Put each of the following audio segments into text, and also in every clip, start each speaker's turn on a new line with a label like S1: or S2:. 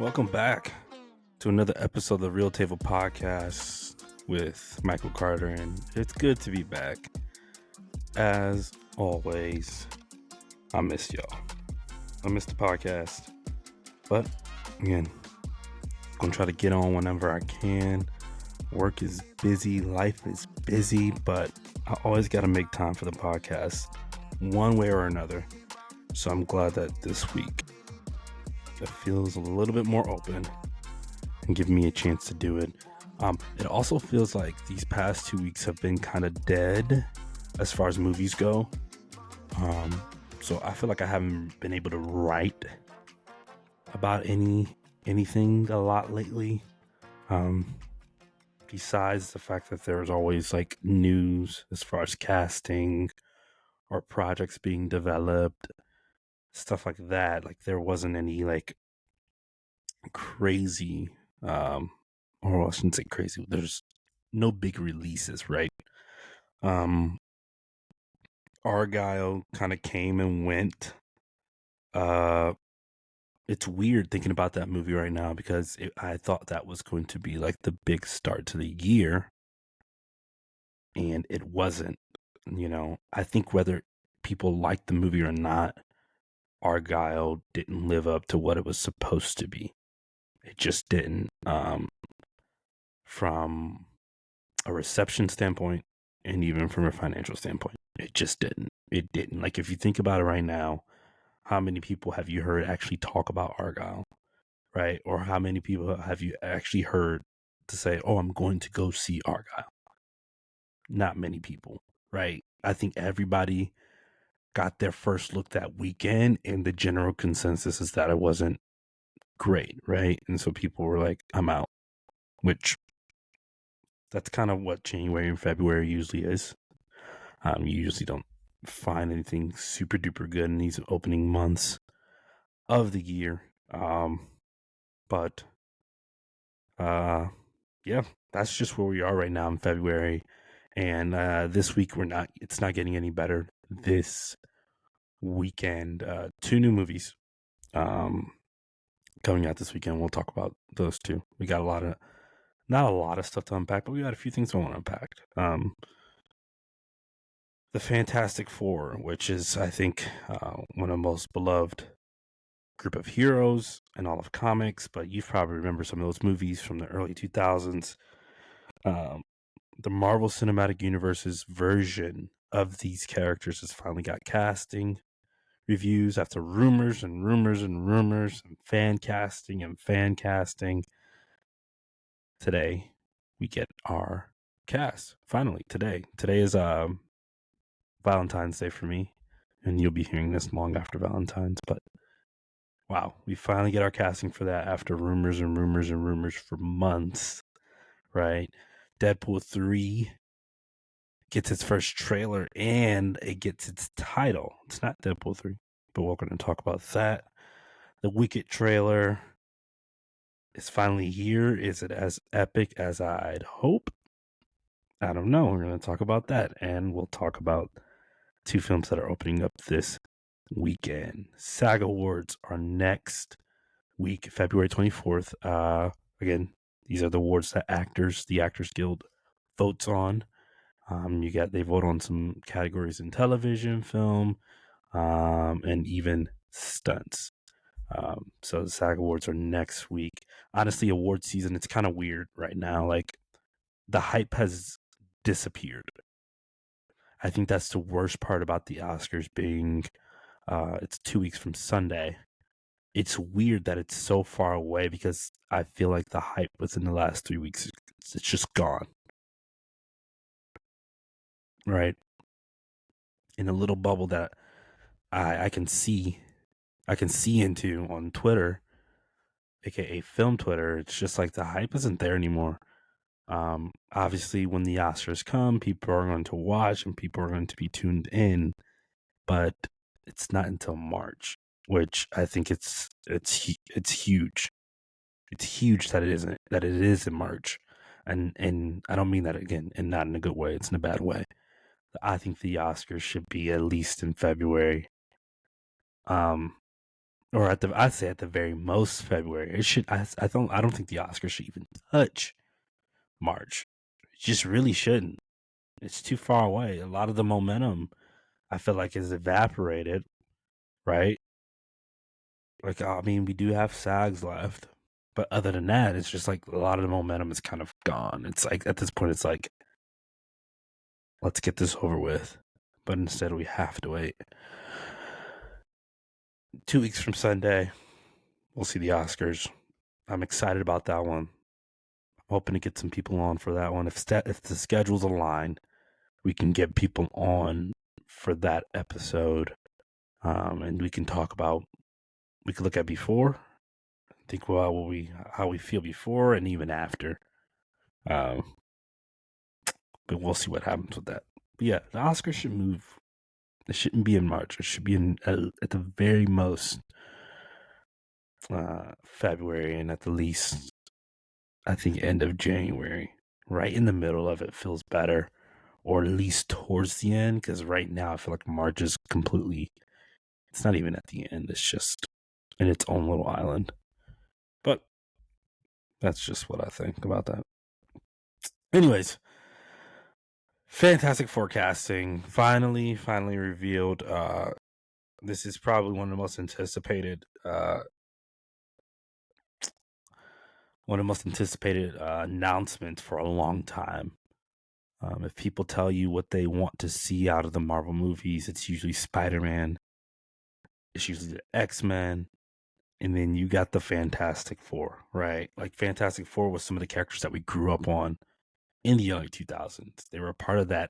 S1: Welcome back to another episode of the Real Table Podcast with Michael Carter, and it's good to be back. As always, I miss y'all. I miss the podcast, but again, gonna try to get on whenever I can. Work is busy, life is busy, but I always got to make time for the podcast one way or another. So I'm glad that this week it feels a little bit more open and give me a chance to do it. It also feels like these past 2 weeks have been kind of dead as far as movies go. So I feel like I haven't been able to write about anything a lot lately. Besides the fact that there's always like news as far as casting or projects being developed, stuff like that. Like there wasn't any like crazy, or I shouldn't say crazy. There's no big releases, right? Argyle kind of came and went. It's weird thinking about that movie right now because I thought that was going to be like the big start to the year, and it wasn't. You know, I think whether people liked the movie or not, Argyle didn't live up to what it was supposed to be. It just didn't. From a reception standpoint and even from a financial standpoint, it just didn't. It didn't. Like if you think about it right now, how many people have you heard actually talk about Argyle, right? Or how many people have you actually heard to say, "Oh, I'm going to go see Argyle"? Not many people, right? I think everybody got their first look that weekend, and the general consensus is that it wasn't great, right? And so people were like, "I'm out," which that's kind of what January and February usually is. You usually don't find anything super duper good in these opening months of the year. But yeah, that's just where we are right now in February. And this week it's not getting any better. This weekend, 2 new movies coming out this weekend. We'll talk about those 2. We got not a lot of stuff to unpack, but we got a few things I want to unpack. The Fantastic Four, which is, I think, one of the most beloved group of heroes in all of comics, but you probably remember some of those movies from the early 2000s. The Marvel Cinematic Universe's version of these characters has finally got casting reviews after rumors and rumors and rumors and fan casting. Today, we get our cast. Finally, today. Today is Valentine's Day for me, and you'll be hearing this long after Valentine's, but wow, we finally get our casting for that after rumors and rumors and rumors for months, right? Deadpool 3 gets its first trailer and it gets its title. It's not Deadpool 3, but we're going to talk about that. The Wicked trailer is finally here. Is it as epic as I'd hope? I don't know. We're going to talk about that, and we'll talk about 2 films that are opening up this weekend. SAG Awards are next week, February 24th. Again, these are the awards that the Actors Guild votes on. They vote on some categories in television, film, and even stunts. So the SAG Awards are next week. Honestly, award season, it's kind of weird right now. Like the hype has disappeared. I think that's the worst part about the Oscars being, it's 2 weeks from Sunday. It's weird that it's so far away because I feel like the hype within the last 3 weeks, it's just gone. Right? In a little bubble that I can see into on Twitter, aka film Twitter, it's just like the hype isn't there anymore. Obviously, when the Oscars come, people are going to watch and people are going to be tuned in, but it's not until March, which I think it's huge. It's huge that it is in March, and I don't mean that again, and not in a good way. It's in a bad way. I think the Oscars should be at least in February. or I'd say at the very most February. It should. I don't think the Oscars should even touch March. It just really shouldn't. It's too far away. A lot of the momentum I feel like is evaporated, right? Like, I mean, we do have SAGs left, but other than that, it's just like a lot of the momentum is kind of gone. It's like at this point, it's like, let's get this over with. But instead, we have to wait. 2 weeks from Sunday, we'll see the Oscars. I'm excited about that one. I'm hoping to get some people on for that one. If the schedules align, we can get people on for that episode, and we can talk about. We could look at before, think about how we feel before and even after. Um, but we'll see what happens with that. But yeah, the Oscars should move. It shouldn't be in March. It should be in at the very most February, and at the least, I think end of January. Right in the middle of it feels better, or at least towards the end. Because right now, I feel like March is completely. It's not even at the end. It's just in its own little island. But that's just what I think about that. Anyways, fantastic forecasting. Finally revealed. This is probably one of the most anticipated. One of the most anticipated announcements for a long time. If people tell you what they want to see out of the Marvel movies, it's usually Spider-Man. It's usually the X-Men. And then you got the Fantastic Four, right? Like Fantastic Four was some of the characters that we grew up on in the early 2000s. They were a part of the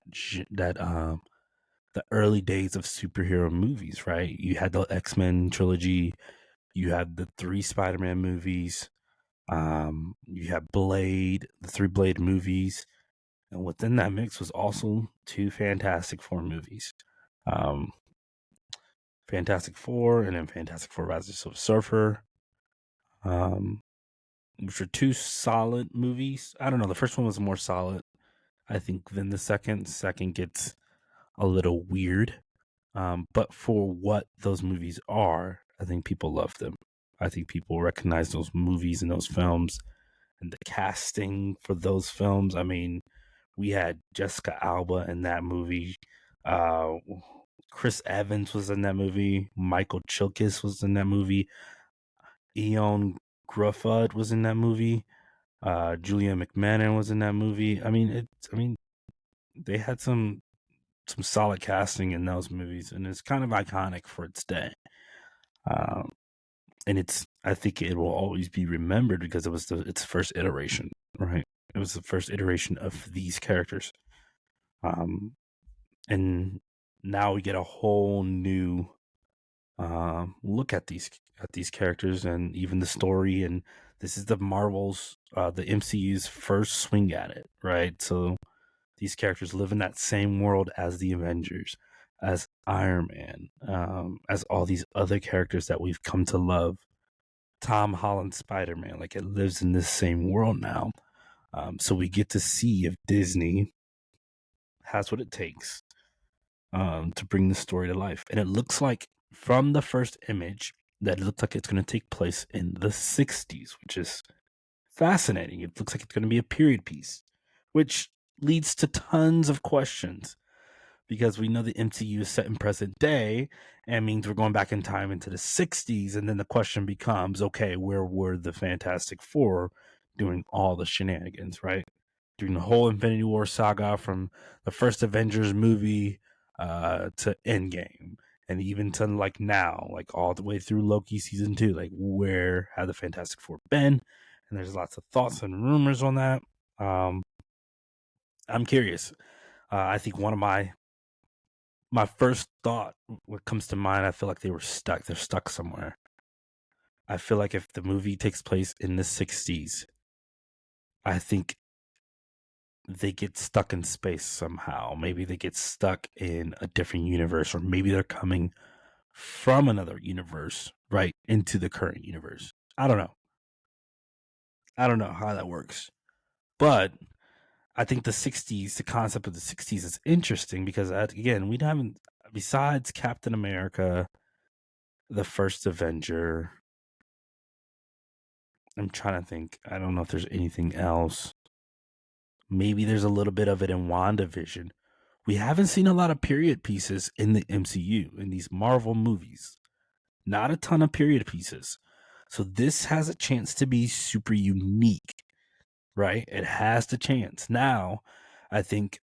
S1: early days of superhero movies, right? You had the X-Men trilogy, you had the 3 Spider-Man movies, you had Blade, the 3 Blade movies, and within that mix was also 2 Fantastic Four movies. Um, Fantastic Four and then Fantastic Four Rise of the Silver Surfer. Which are 2 solid movies. I don't know. The first one was more solid, I think, than the second. Second gets a little weird. But for what those movies are, I think people love them. I think people recognize those movies and those films and the casting for those films. I mean, we had Jessica Alba in that movie. Uh, Chris Evans was in that movie. Michael Chilkis was in that movie. Eon Gruffud was in that movie. Julia McMahon was in that movie. I mean, they had some solid casting in those movies, and it's kind of iconic for its day. And I think it will always be remembered because it was its first iteration, right? It was the first iteration of these characters. And now we get a whole new look at these characters and even the story. And this is the MCU's first swing at it, right? So these characters live in that same world as the Avengers, as Iron Man, as all these other characters that we've come to love. Tom Holland Spider-Man, like it lives in this same world now. So we get to see if Disney has what it takes to bring the story to life. And it looks like from the first image that it looks like it's going to take place in the 60s, which is fascinating. It looks like it's going to be a period piece, which leads to tons of questions because we know the MCU is set in present day and means we're going back in time into the 60s. And then the question becomes, okay, where were the Fantastic Four doing all the shenanigans, right? During the whole Infinity War saga from the first Avengers movie to Endgame. And even to like now, like all the way through Loki season 2, like where have the Fantastic Four been? And there's lots of thoughts and rumors on that. I'm curious. I think one of my first thought, what comes to mind, I feel like they were stuck. They're stuck somewhere. I feel like if the movie takes place in the 60s, I think they get stuck in space somehow. Maybe they get stuck in a different universe, or maybe they're coming from another universe right into the current universe. I don't know. I don't know how that works. But I think the concept of the 60s is interesting because, again, we haven't, besides Captain America, the first Avenger. I'm trying to think. I don't know if there's anything else. Maybe there's a little bit of it in WandaVision. We haven't seen a lot of period pieces in the MCU, in these Marvel movies. Not a ton of period pieces. So this has a chance to be super unique, right? It has the chance. Now, I think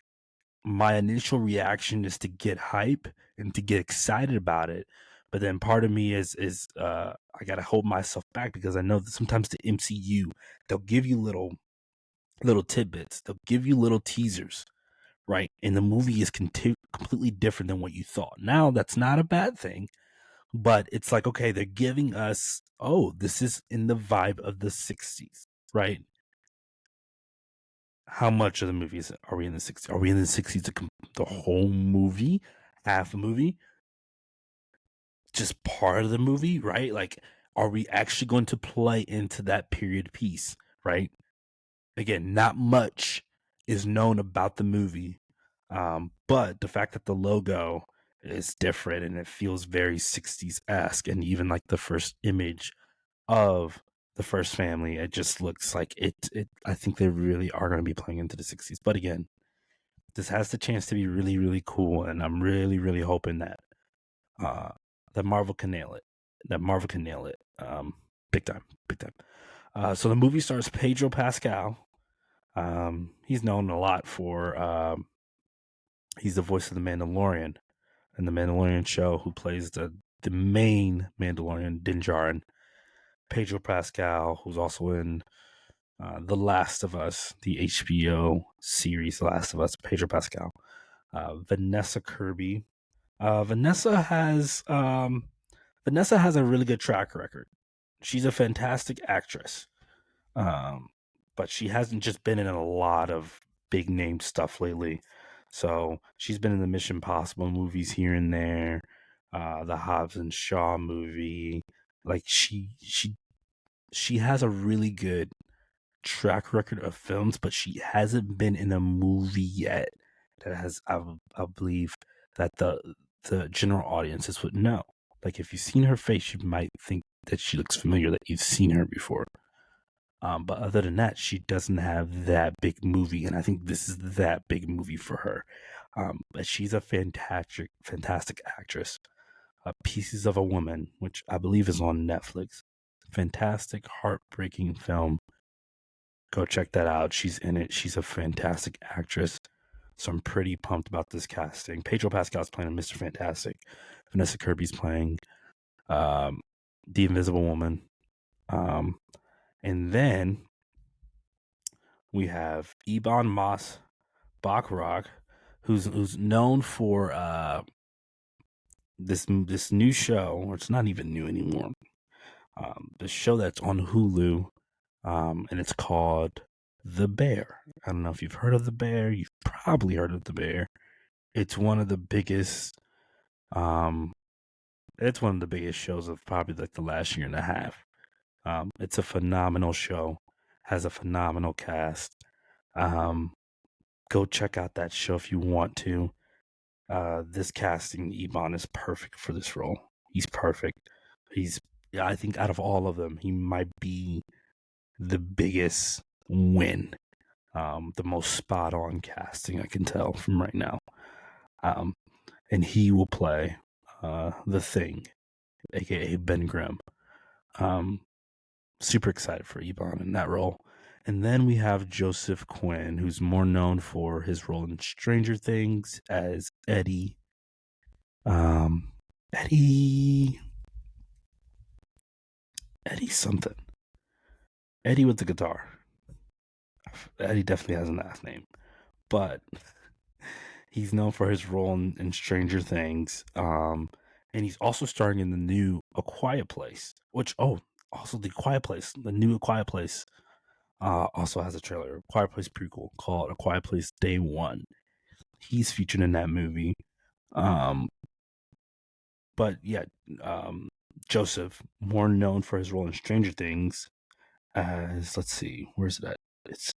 S1: my initial reaction is to get hype and to get excited about it. But then part of me is I gotta hold myself back because I know that sometimes the MCU, they'll give you little tidbits, they'll give you little teasers, right? And the movie is completely different than what you thought. Now that's not a bad thing, but it's like, okay, they're giving us, oh, this is in the vibe of the 60s, right? How much of the movies are we in the 60s? Are we in the 60s the whole movie, half a movie, just part of the movie, right? Like, are we actually going to play into that period piece, right? Again, not much is known about the movie, but the fact that the logo is different and it feels very 60s esque, and even like the first image of the first family, it just looks like it. I think they really are going to be playing into the 60s. But again, this has the chance to be really, really cool, and I'm really, really hoping uh, that Marvel can nail it. That Marvel can nail it, big time, big time. So the movie stars Pedro Pascal. He's known a lot for he's the voice of the Mandalorian in the Mandalorian show, who plays the main Mandalorian Din Djarin. Pedro Pascal, who's also in The Last of Us, the HBO series The Last of Us. Pedro Pascal, Vanessa Kirby. Vanessa has a really good track record. She's a fantastic actress, um, but she hasn't just been in a lot of big name stuff lately. So she's been in the Mission Possible movies here and there, the Hobbs and Shaw movie. Like she has a really good track record of films, but she hasn't been in a movie yet that has, I believe, that the general audiences would know. Like, if you've seen her face, you might think that she looks familiar, that you've seen her before. But other than that, she doesn't have that big movie, and I think this is that big movie for her. But she's a fantastic actress. Pieces of a Woman, which I believe is on Netflix. Fantastic, heartbreaking film. Go check that out. She's in it. She's a fantastic actress. So I'm pretty pumped about this casting. Pedro Pascal's playing Mr. Fantastic. Vanessa Kirby's playing um, the Invisible Woman. And then we have Ebon Moss Bachrach, who's known for this new show, or it's not even new anymore. The show that's on Hulu, and it's called The Bear. I don't know if you've heard of The Bear. You've probably heard of The Bear. It's one of the biggest. Um, it's one of the biggest shows of probably like the last year and a half. It's a phenomenal show. Has a phenomenal cast. Um, Go check out that show if you want to. This casting, Ebon is perfect for this role. He's perfect. I think out of all of them, he might be the biggest win. The most spot on casting I can tell from right now. And he will play the Thing, aka Ben Grimm. Super excited for Ebon in that role. And then we have Joseph Quinn, who's more known for his role in Stranger Things as Eddie. Eddie something. Eddie with the guitar. Eddie definitely has a last name, but he's known for his role in Stranger Things. And he's also starring in the new A Quiet Place, which, also the Quiet Place, the new A Quiet Place, also has a trailer, A Quiet Place prequel called A Quiet Place Day One. He's featured in that movie. But yeah, Joseph, more known for his role in Stranger Things, as, let's see, where's it at? It's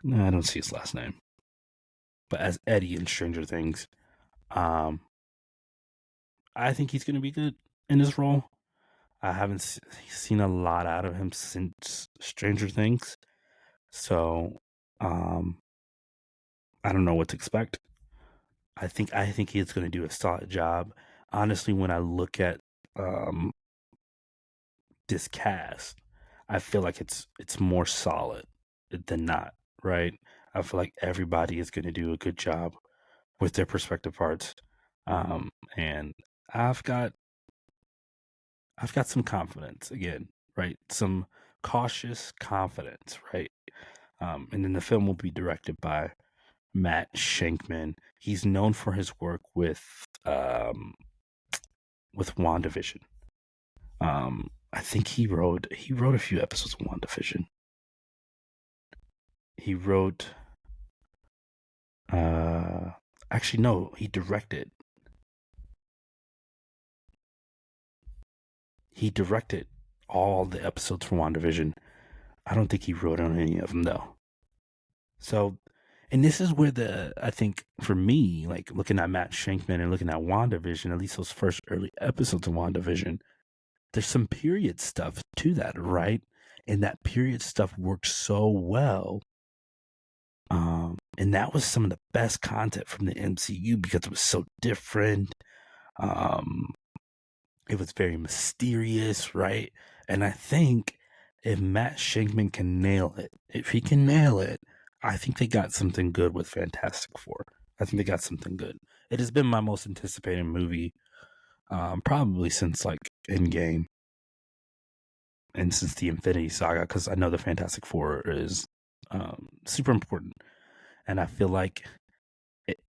S1: no, I don't see his last name, but as Eddie in Stranger Things, um, I think he's going to be good in his role. I haven't seen a lot out of him since Stranger Things, so um, I don't know what to expect. I think he's going to do a solid job. Honestly, when I look at um, this cast, I feel like it's more solid than not, right? I feel like everybody is going to do a good job with their respective parts, and I've got I've got some confidence again, right? Some cautious confidence, right? And then the film will be directed by Matt Shankman. He's known for his work with WandaVision. I think he wrote a few episodes of WandaVision. He wrote uh actually no, he directed. He directed all the episodes for WandaVision. I don't think he wrote on any of them though. So, and this is where I think for me, like looking at Matt Shankman and looking at WandaVision, at least those first early episodes of WandaVision, there's some period stuff to that, right? And that period stuff works so well. And that was some of the best content from the MCU because it was so different. Um, it was very mysterious, right? And I think if Matt Shankman can nail it, if he can nail it, I think they got something good with Fantastic Four. I think they got something good. It has been my most anticipated movie, probably since like Endgame and since the Infinity Saga, because I know the Fantastic Four is super important, and I feel like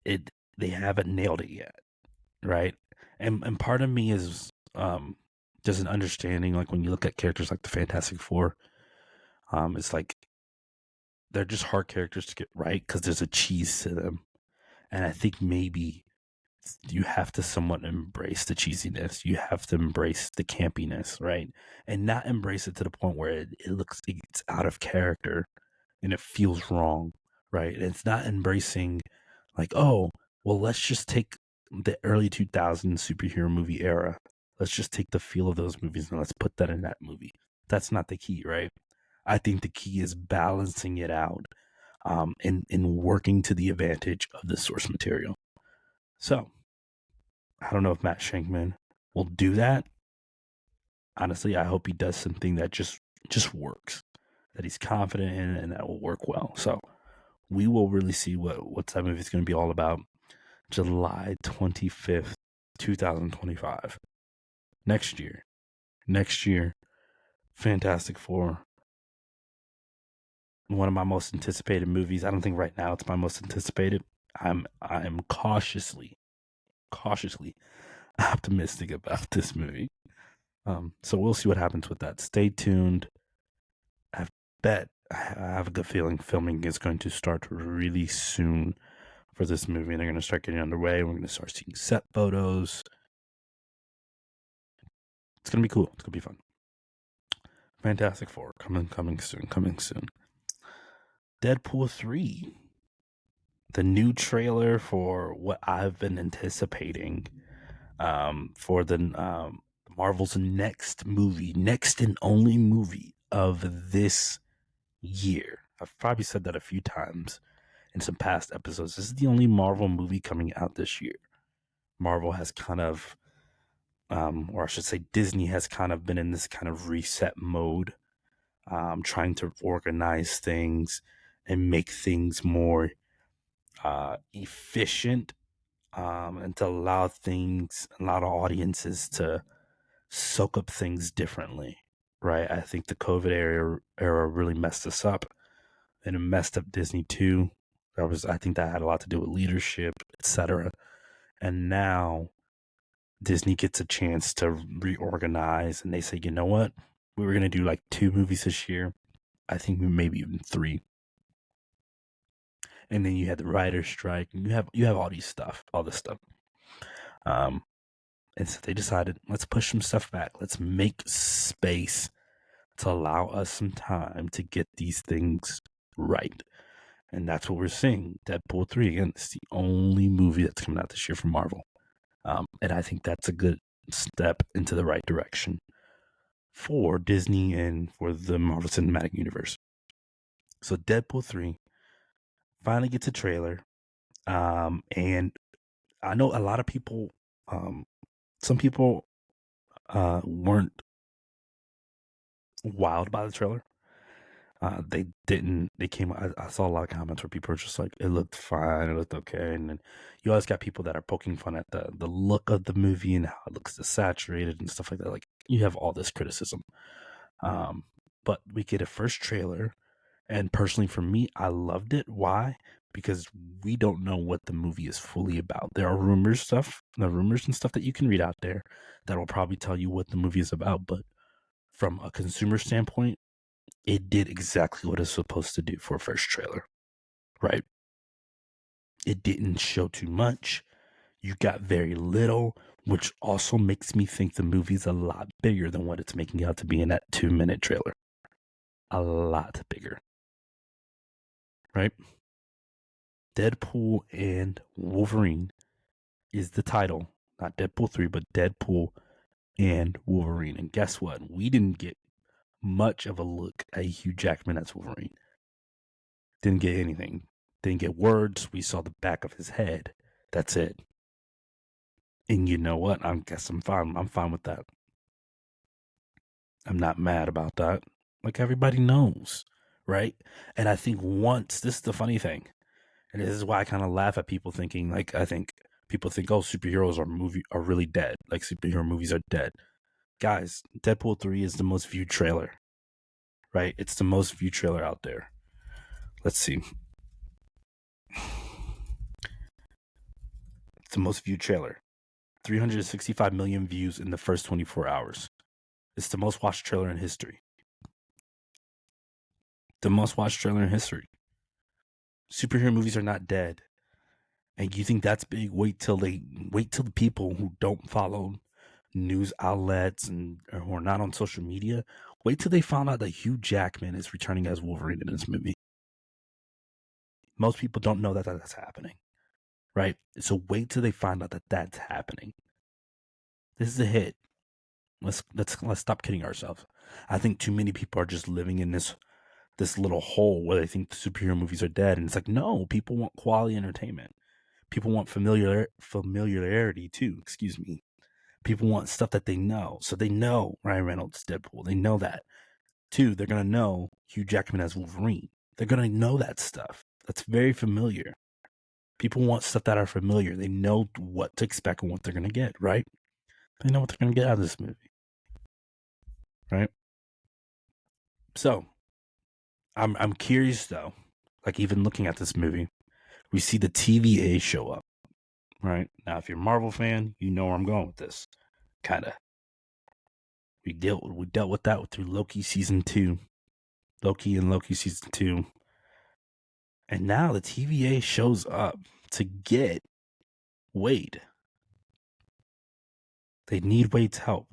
S1: it they haven't nailed it yet, right? And part of me is just an understanding, like when you look at characters like the Fantastic Four, it's like they're just hard characters to get right because there's a cheese to them, and I think maybe you have to somewhat embrace the cheesiness. You have to embrace the campiness, right? And not embrace it to the point where it's out of character and it feels wrong, right? And it's not embracing like, oh, well, let's just take the early 2000s superhero movie era. Let's just take the feel of those movies and let's put that in that movie. That's not the key, right? I think the key is balancing it out, and working to the advantage of the source material. So I don't know if Matt Shankman will do that. Honestly, I hope he does something that just works, that he's confident in, and that will work well. So we will really see what that movie is going to be all about. July 25th, 2025. Next year. Next year. Fantastic Four. One of my most anticipated movies. I don't think right now it's my most anticipated. I'm cautiously optimistic about this movie. So we'll see what happens with that. Stay tuned. I have a good feeling filming is going to start really soon for this movie, and they're going to start getting underway. We're going to start seeing set photos. It's going to be cool. It's going to be fun. Fantastic Four coming soon. Deadpool 3. The new trailer for what I've been anticipating for the Marvel's next and only movie of this year. I've probably said that a few times in some past episodes. This is the only Marvel movie coming out this year. Marvel has kind of, or I should say Disney has kind of been in this kind of reset mode, trying to organize things and make things more efficient, and to allow audiences to soak up things differently, right? I think the COVID era really messed us up, and it messed up Disney too. I think that had a lot to do with leadership, etc. And now Disney gets a chance to reorganize, and they say, you know what? We were gonna do like 2 movies this year. I think maybe even 3. And then you had the writer's strike, and you have all this stuff. And so they decided, let's push some stuff back. Let's make space to allow us some time to get these things right. And that's what we're seeing. Deadpool 3, again, it's the only movie that's coming out this year from Marvel. And I think that's a good step into the right direction for Disney and for the Marvel Cinematic Universe. So Deadpool 3 finally gets a trailer. And I know a lot of people, some people weren't wowed by the trailer. They didn't. They came. I saw a lot of comments where people were just like, "It looked fine. It looked okay." And then you always got people that are poking fun at the look of the movie and how it looks desaturated and stuff like that. Like you have all this criticism. But we get a first trailer, and personally for me, I loved it. Why? Because we don't know what the movie is fully about. There are rumors and stuff that you can read out there that will probably tell you what the movie is about. But from a consumer standpoint, it did exactly what it's supposed to do for a first trailer, right? It didn't show too much. You got very little, which also makes me think the movie's a lot bigger than what it's making out to be in that 2-minute trailer. A lot bigger, right? Deadpool and Wolverine is the title. Not Deadpool 3, but Deadpool and Wolverine. And guess what? We didn't get much of a look at Hugh Jackman as Wolverine. Didn't get anything. Didn't get words. We saw the back of his head. That's it. And you know what? I guess I'm fine. I'm fine with that. I'm not mad about that. Like everybody knows, right? And I think once, this is the funny thing, and this is why I kind of laugh at people thinking, like, I think people think, oh, superheroes are really dead. Like superhero movies are dead. Guys, Deadpool 3 is the most viewed trailer, right? It's the most viewed trailer out there. Let's see. It's the most viewed trailer. 365 million views in the first 24 hours. It's the most watched trailer in history. The most watched trailer in history. Superhero movies are not dead. And you think that's big? Wait till the people who don't follow news outlets and who are not on social media, wait till they find out that Hugh Jackman is returning as Wolverine in this movie. Most people don't know that that's happening, right? So wait till they find out that that's happening. This is a hit. Let's stop kidding ourselves. I think too many people are just living in this little hole where they think the superhero movies are dead, and it's like, no, people want quality entertainment. People want familiarity too. Excuse me. People want stuff that they know. So they know Ryan Reynolds Deadpool. They know that. 2, they're gonna know Hugh Jackman as Wolverine. They're gonna know that stuff. That's very familiar. People want stuff that are familiar. They know what to expect and what they're gonna get, right? They know what they're gonna get out of this movie, right? So I'm curious though. Like even looking at this movie, we see the TVA show up, right? Now, if you're a Marvel fan, you know where I'm going with this. Kinda. We dealt with that through Loki season 2. Loki season 2. And now the TVA shows up to get Wade. They need Wade's help.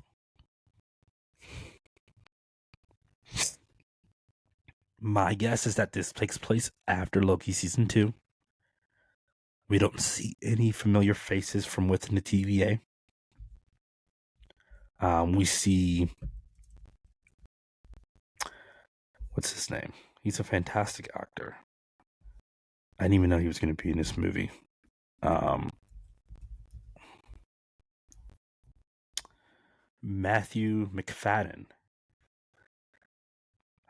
S1: My guess is that this takes place after Loki season 2. We don't see any familiar faces from within the TVA. We see, what's his name? He's a fantastic actor. I didn't even know he was going to be in this movie. Matthew McFadden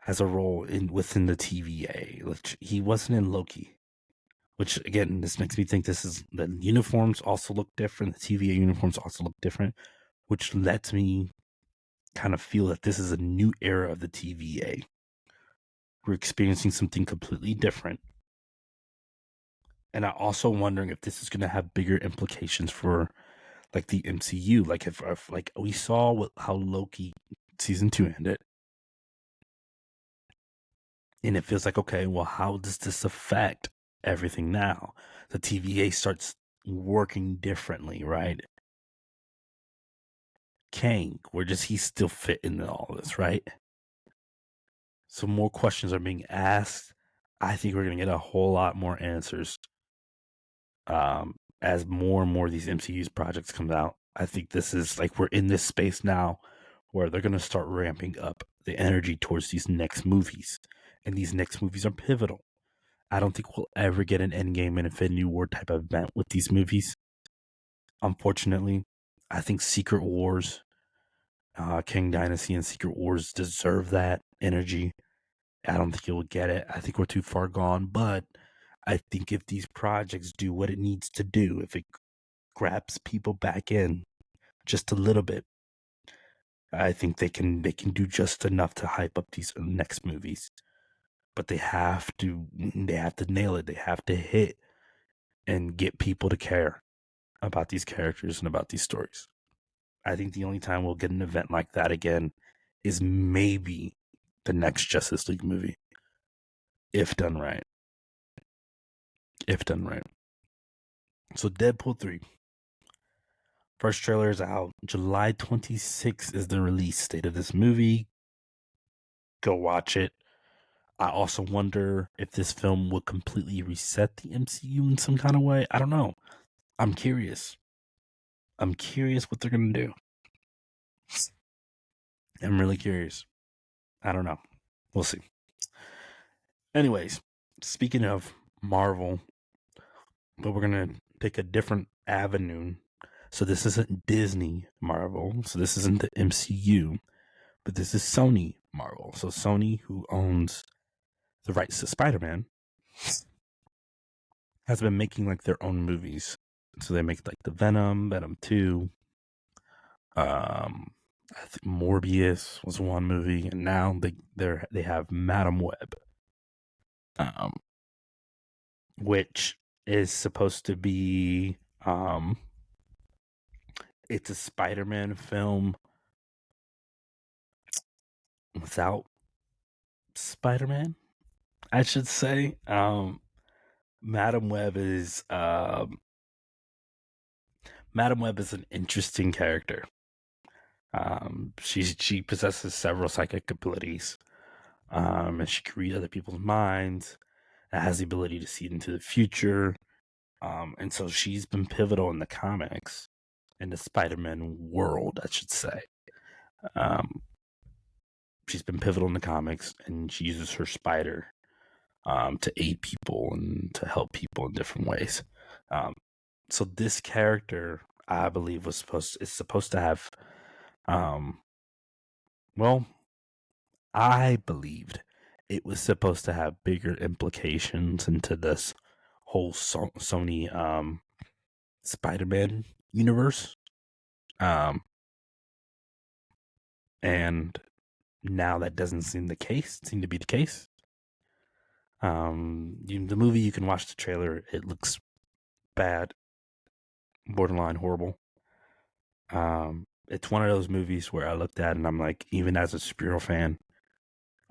S1: has a role within the TVA. Which he wasn't in Loki. Which again, this makes me think the uniforms also look different. The TVA uniforms also look different, which lets me kind of feel that this is a new era of the TVA. We're experiencing something completely different. And I'm also wondering if this is going to have bigger implications for like the MCU. Like if like we saw how Loki season 2 ended. And it feels like, okay, well, how does this affect everything now? The TVA starts working differently, right? Kang, where does he still fit in all this, right? So more questions are being asked. I think we're gonna get a whole lot more answers as more and more of these MCU's projects come out. I think this is like we're in this space now where they're gonna start ramping up the energy towards these next movies, and these next movies are pivotal. I don't think we'll ever get an Endgame and Infinity War type of event with these movies. Unfortunately, I think Secret Wars, King Dynasty, and Secret Wars deserve that energy. I don't think you'll get it. I think we're too far gone, but I think if these projects do what it needs to do, if it grabs people back in just a little bit, I think they can do just enough to hype up these next movies. But they have to nail it. They have to hit and get people to care about these characters and about these stories. I think the only time we'll get an event like that again is maybe the next Justice League movie, if done right. If done right. So Deadpool 3. First trailer is out. July 26th is the release date of this movie. Go watch it. I also wonder if this film will completely reset the MCU in some kind of way. I don't know. I'm curious. I'm curious what they're going to do. I'm really curious. I don't know. We'll see. Anyways, speaking of Marvel, but we're going to take a different avenue. So this isn't Disney Marvel. So this isn't the MCU, but this is Sony Marvel. So Sony, who owns the rights to Spider-Man, has been making like their own movies. So they make like the Venom 2. I think Morbius was one movie, and now they have Madam Web, which is supposed to be it's a Spider-Man film without Spider-Man, I should say. Madam Web is an interesting character. She possesses several psychic abilities, and she can read other people's minds. And has the ability to see into the future, and so she's been pivotal in the comics, in the Spider-Man world, I should say. She's been pivotal in the comics, and she uses her spider to aid people and to help people in different ways. So this character, I believe, is supposed to have, well, I believed it was supposed to have bigger implications into this whole Sony Spider-Man universe. And now that doesn't seem to be the case. The movie, you can watch the trailer. It looks bad, borderline horrible. It's one of those movies where I looked at and I'm like, even as a superhero fan,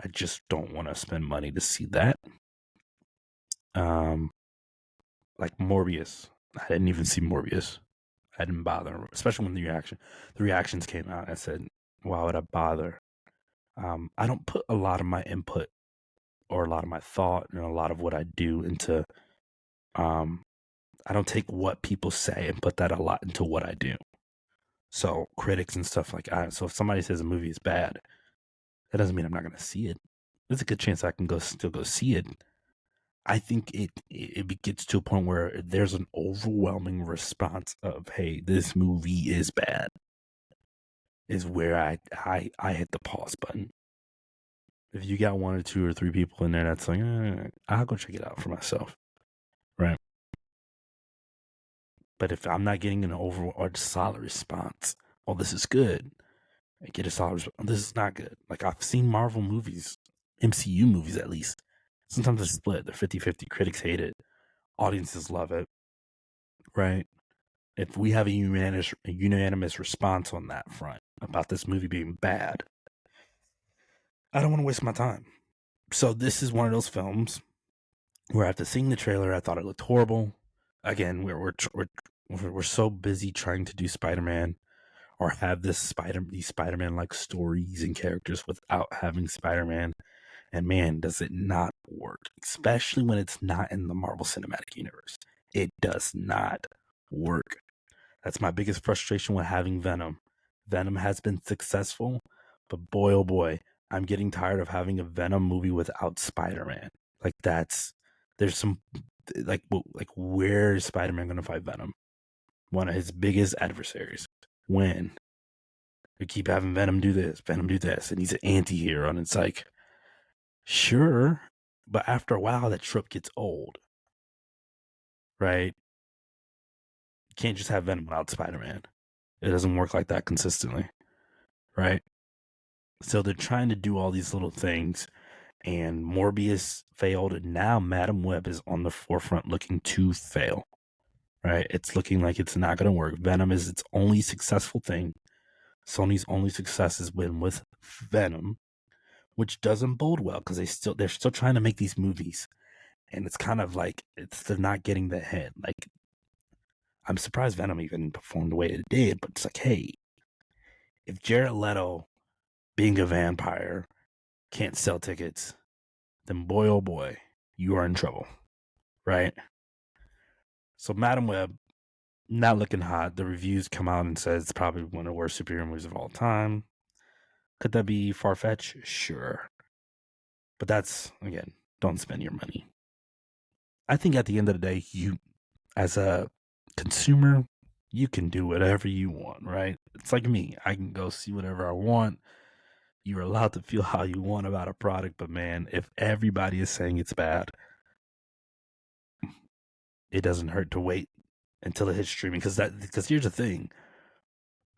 S1: I just don't want to spend money to see that. Like Morbius, I didn't even see Morbius. I didn't bother, especially when the reactions came out. I said, why would I bother? I don't put a lot of my input or a lot of my thought and a lot of what I do into, I don't take what people say and put that a lot into what I do. So critics and stuff like that. So if somebody says a movie is bad, that doesn't mean I'm not going to see it. There's a good chance I can still go see it. I think it gets to a point where there's an overwhelming response of, hey, this movie is bad, is where I hit the pause button. If you got one or two or three people in there that's like, I'll go check it out for myself, right? But if I'm not getting an overall solid response, oh, this is good, I get a solid response, this is not good. Like, I've seen Marvel movies, MCU movies at least. Sometimes they're split. They're 50-50. Critics hate it. Audiences love it, right? If we have a unanimous response on that front about this movie being bad, I don't want to waste my time. So this is one of those films where after seeing the trailer, I thought it looked horrible. Again, we're so busy trying to do Spider-Man or have these Spider-Man like stories and characters without having Spider-Man. And man, does it not work, especially when it's not in the Marvel Cinematic Universe. It does not work. That's my biggest frustration with having Venom. Venom has been successful, but boy, oh boy, I'm getting tired of having a Venom movie without Spider-Man. Like there's some, where is Spider-Man going to fight Venom? One of his biggest adversaries. When? We keep having Venom do this, Venom do this, and he's an anti-hero, and it's like, sure, but after a while, that trope gets old, right? You can't just have Venom without Spider-Man. It doesn't work like that consistently, right? So they're trying to do all these little things, and Morbius failed, and now Madam Web is on the forefront looking to fail, right? It's looking like it's not going to work. Venom is its only successful thing. Sony's only success has been with Venom, which doesn't bode well because they're still trying to make these movies, and it's kind of like they're not getting the hit. Like, I'm surprised Venom even performed the way it did, but it's like, hey, if Jared Leto being a vampire can't sell tickets, then boy oh boy, you are in trouble, right? So Madam Web, not looking hot. The reviews come out and says it's probably one of the worst superhero movies of all time. Could that be far-fetched? Sure. But that's, again, don't spend your money. I think at the end of the day, you, as a consumer, you can do whatever you want, right? It's like me. I can go see whatever I want. You're allowed to feel how you want about a product, but man, if everybody is saying it's bad, it doesn't hurt to wait until it hits streaming. Because here's the thing,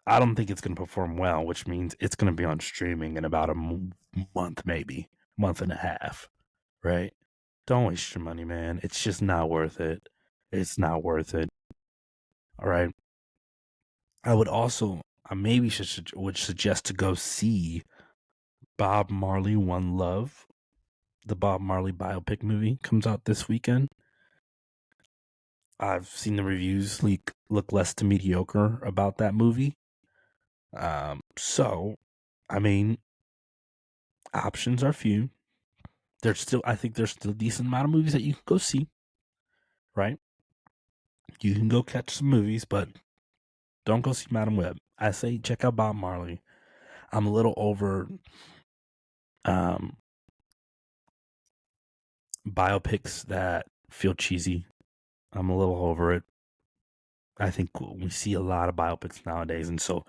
S1: I don't think it's going to perform well, which means it's going to be on streaming in about a month, maybe month and a half, right? Don't waste your money, man. It's just not worth it. It's not worth it. All right. I would also, I maybe would suggest to go see Bob Marley One Love. The Bob Marley biopic movie comes out this weekend. I've seen the reviews look less to mediocre about that movie. So, I mean, options are few. I think there's still a decent amount of movies that you can go see, right? You can go catch some movies, but don't go see Madam Web. I say check out Bob Marley. I'm a little over biopics that feel cheesy. I'm a little over it. I think we see a lot of biopics nowadays, and so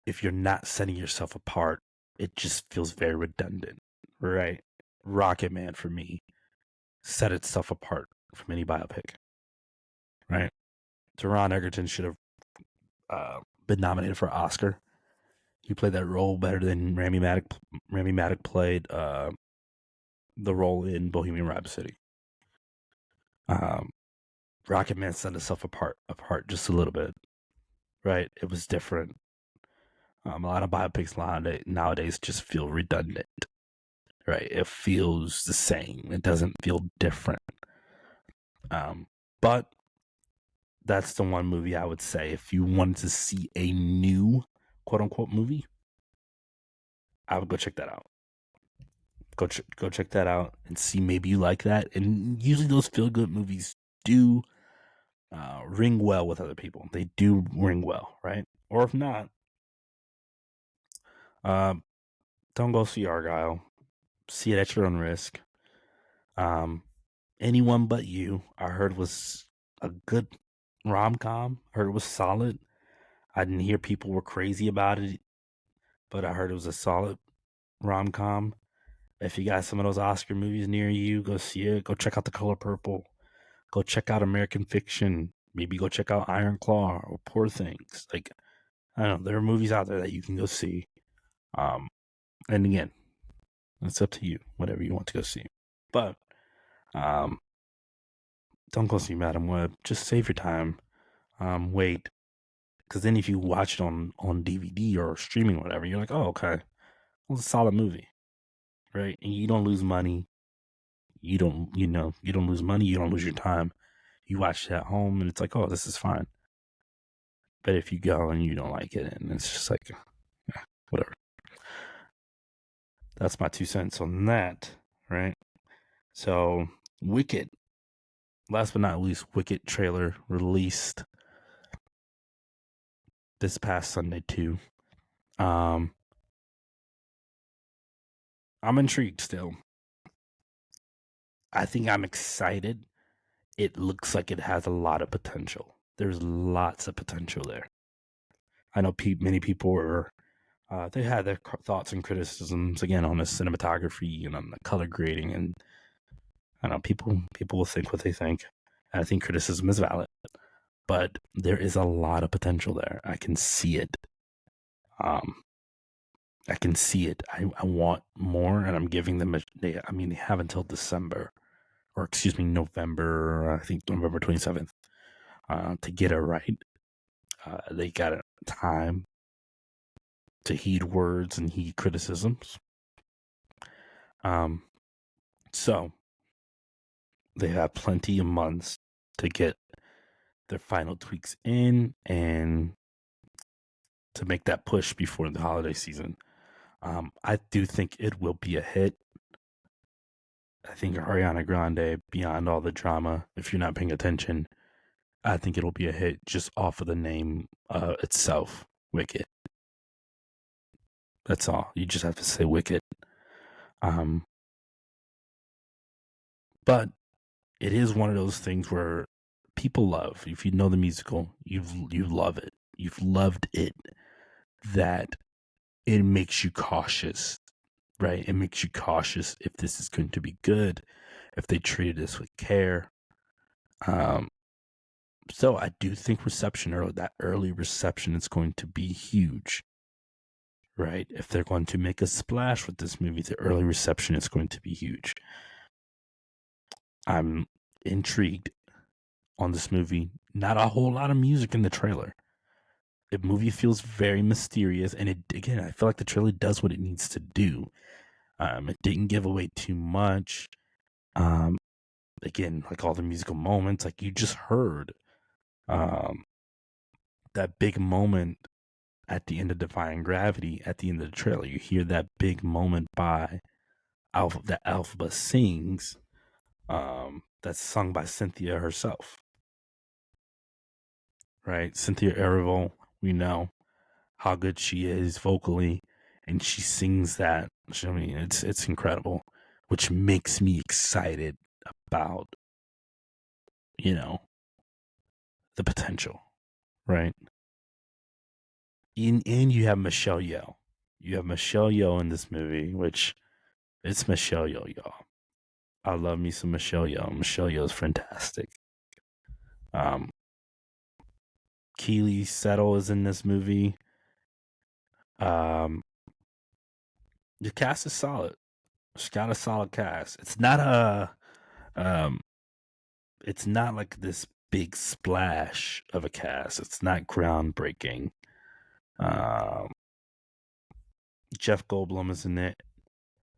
S1: if you're not setting yourself apart, it just feels very redundant, right? Rocket Man for me set itself apart from any biopic, right? Taron Egerton should have been nominated for an Oscar. He played that role better than Rami Malek. Rami Malek played the role in Bohemian Rhapsody. Rocket Man set itself apart just a little bit, right? It was different. A lot of biopics nowadays just feel redundant, right? It feels the same. It doesn't feel different. But that's the one movie I would say if you wanted to see a new quote unquote movie, I would go check that out. Go check that out and see maybe you like that. And usually those feel good movies do ring well with other people. They do ring well, right? Or if not, don't go see Argyle. See it at your own risk. Anyone But You, I heard was a good rom-com. Heard it was solid. I didn't hear people were crazy about it, but I heard it was a solid rom-com. If you got some of those Oscar movies near you, go see it. Go check out The Color Purple. Go check out American Fiction. Maybe go check out Iron Claw or Poor Things. Like, I don't know, there are movies out there that you can go see. And again, it's up to you, whatever you want to go see. But don't go see Madam Web. Just save your time. Wait, because then if you watch it on DVD or streaming or whatever, you're like, oh, okay, well, it's a solid movie, right? And you don't lose money. You don't lose money. You don't lose your time. You watch it at home, and it's like, oh, this is fine. But if you go and you don't like it, and it's just like, yeah, whatever. That's my 2 cents on that. right? So, Wicked, last but not least, Wicked trailer released this past Sunday too. I'm intrigued still. I think I'm excited. It looks like it has a lot of potential. There's lots of potential there. I know many people are they had their thoughts and criticisms again on the cinematography and on the color grading, and I know people will think what they think. And I think criticism is valid, but there is a lot of potential there. I can see it. Um, I can see it. I want more, and I'm giving them. They have until December, or excuse me, November. I think November 27th, to get it right. They got time to heed words and heed criticisms. So they have plenty of months to get their final tweaks in and to make that push before the holiday season. I do think it will be a hit. I think Ariana Grande, beyond all the drama, if you're not paying attention, I think it'll be a hit just off of the name itself, Wicked. That's all. You just have to say Wicked. But it is one of those things where people love. If you know the musical, you love it. You've loved it. That it makes you cautious, right? It makes you cautious if this is going to be good, if they treated this with care. So I do think that early reception is going to be huge, right? If they're going to make a splash with this movie, the early reception is going to be huge. I'm intrigued on this movie. Not a whole lot of music in the trailer. The movie feels very mysterious, and I feel like the trailer does what it needs to do. It didn't give away too much. Again, like all the musical moments, like you just heard, that big moment at the end of Defying Gravity, at the end of the trailer. You hear that big moment by that Alphaba sings, that's sung by Cynthia herself, right? Cynthia Erivo, we know how good she is vocally, and she sings that. I mean, it's incredible, which makes me excited about, the potential, right? And you have Michelle Yeoh. You have Michelle Yeoh in this movie, which it's Michelle Yeoh, y'all. I love me some Michelle Yeoh. Michelle Yeoh is fantastic. Keely Settle is in this movie. The cast is solid. It's got a solid cast. It's not like this big splash of a cast. It's not groundbreaking. Jeff Goldblum is in it.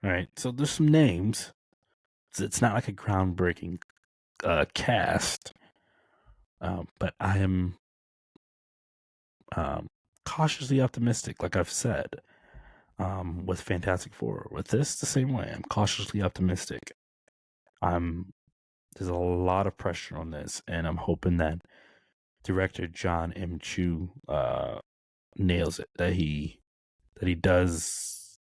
S1: All right, so there's some names. It's not like a groundbreaking cast, but I am cautiously optimistic. Like I've said, with Fantastic Four, with this the same way. I'm cautiously optimistic. There's a lot of pressure on this, and I'm hoping that director John M. Chu nails it. That he does,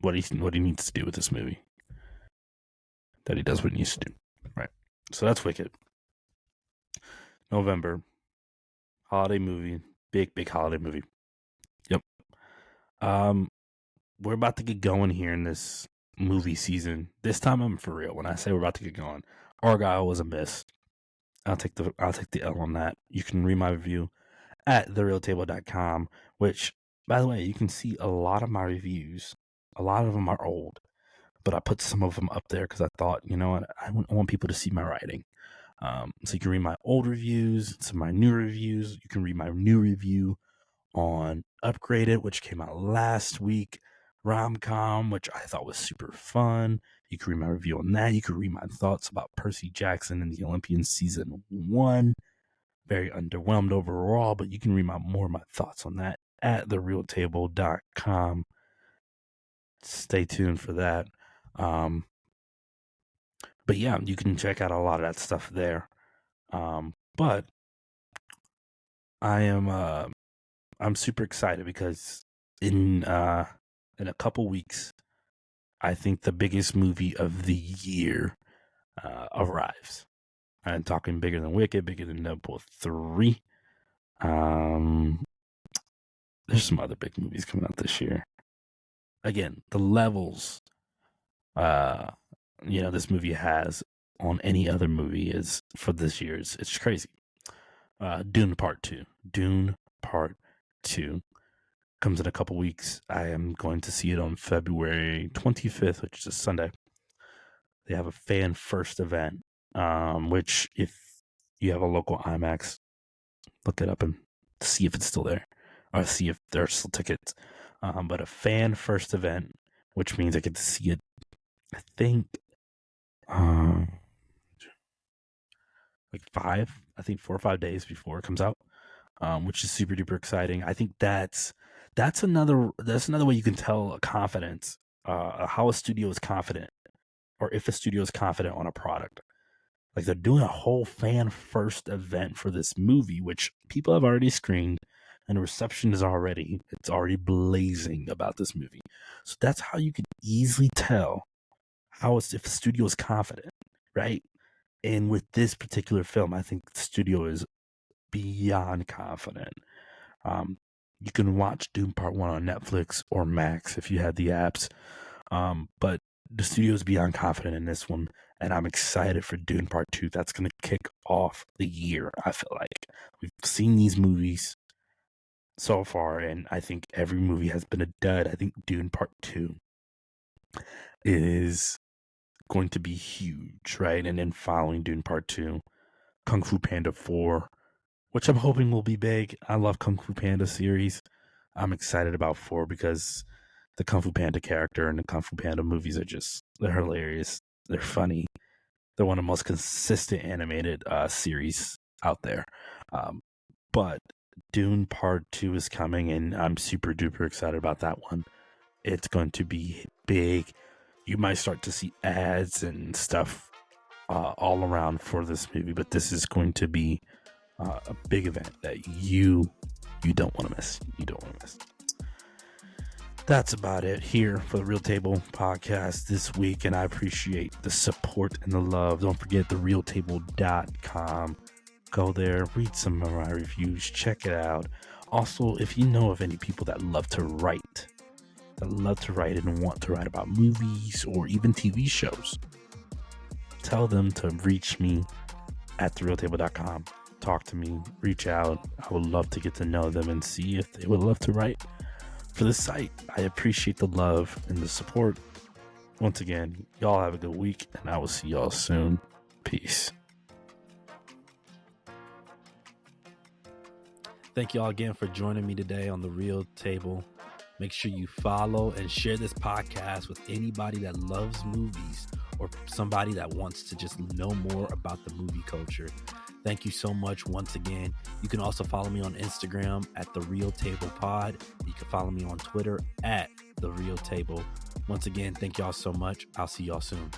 S1: what he needs to do with this movie. That he does what he needs to do. Right. So that's Wicked. November. Holiday movie. Big holiday movie. Yep. We're about to get going here in this movie season. This time I'm for real. When I say we're about to get going, Argyle was a miss. I'll take the L on that. You can read my review at therealtable.com, which, by the way, you can see a lot of my reviews. A lot of them are old, but I put some of them up there because I thought, you know what, I want people to see my writing. So you can read my old reviews, some of my new reviews. You can read my new review on Upgraded, which came out last week. Rom-com, which I thought was super fun. You can read my review on that. You can read my thoughts about Percy Jackson and the Olympians season 1. Very underwhelmed overall, but you can read more of my thoughts on that at therealtable.com. stay tuned for that. But yeah, you can check out a lot of that stuff there. But I'm super excited because in a couple weeks, I think the biggest movie of the year arrives. I'm talking bigger than Wicked, bigger than Deadpool 3. There's some other big movies coming out this year. Again, the levels this movie has on any other movie is for this year's. It's crazy. Dune Part 2. Dune Part 2 comes in a couple weeks. I am going to see it on February 25th, which is a Sunday. They have a fan first event, which if you have a local IMAX, look it up and see if it's still there or see if there's still tickets. But a fan first event, which means I get to see it, I think, like 4 or 5 days before it comes out, which is super duper exciting. I think that's another way you can tell a confidence, how a studio is confident, or if a studio is confident on a product. Like, they're doing a whole fan first event for this movie, which people have already screened, and the reception is already blazing about this movie. So that's how you can easily tell if a studio is confident, right? And with this particular film, I think the studio is beyond confident. You can watch Dune Part 1 on Netflix or Max if you had the apps. But the studio is beyond confident in this one, and I'm excited for Dune Part 2. That's going to kick off the year, I feel like. We've seen these movies so far, and I think every movie has been a dud. I think Dune Part 2 is going to be huge, right? And then following Dune Part 2, Kung Fu Panda 4, which I'm hoping will be big. I love Kung Fu Panda series. I'm excited about 4 because the Kung Fu Panda character and the Kung Fu Panda movies they're hilarious. They're funny. They're one of the most consistent animated series out there. But Dune Part 2 is coming, and I'm super duper excited about that one. It's going to be big. You might start to see ads and stuff all around for this movie, but this is going to be a big event that you don't want to miss. You don't want to miss. That's about it here for the Real Table podcast this week, and I appreciate the support and the love. Don't forget therealtable.com. Go there, read some of my reviews, check it out. Also, if you know of any people that love to write and want to write about movies or even TV shows, tell them to reach me at therealtable.com. Talk to me, reach out. I would love to get to know them and see if they would love to write for the site. I appreciate the love and the support. Once again, y'all have a good week, and I will see y'all soon. Peace. Thank y'all again for joining me today on The Real Table. Make sure you follow and share this podcast with anybody that loves movies or somebody that wants to just know more about the movie culture. Thank you so much once again. You can also follow me on Instagram at The Real Table Pod. You can follow me on Twitter at The Real Table. Once again, thank y'all so much. I'll see y'all soon.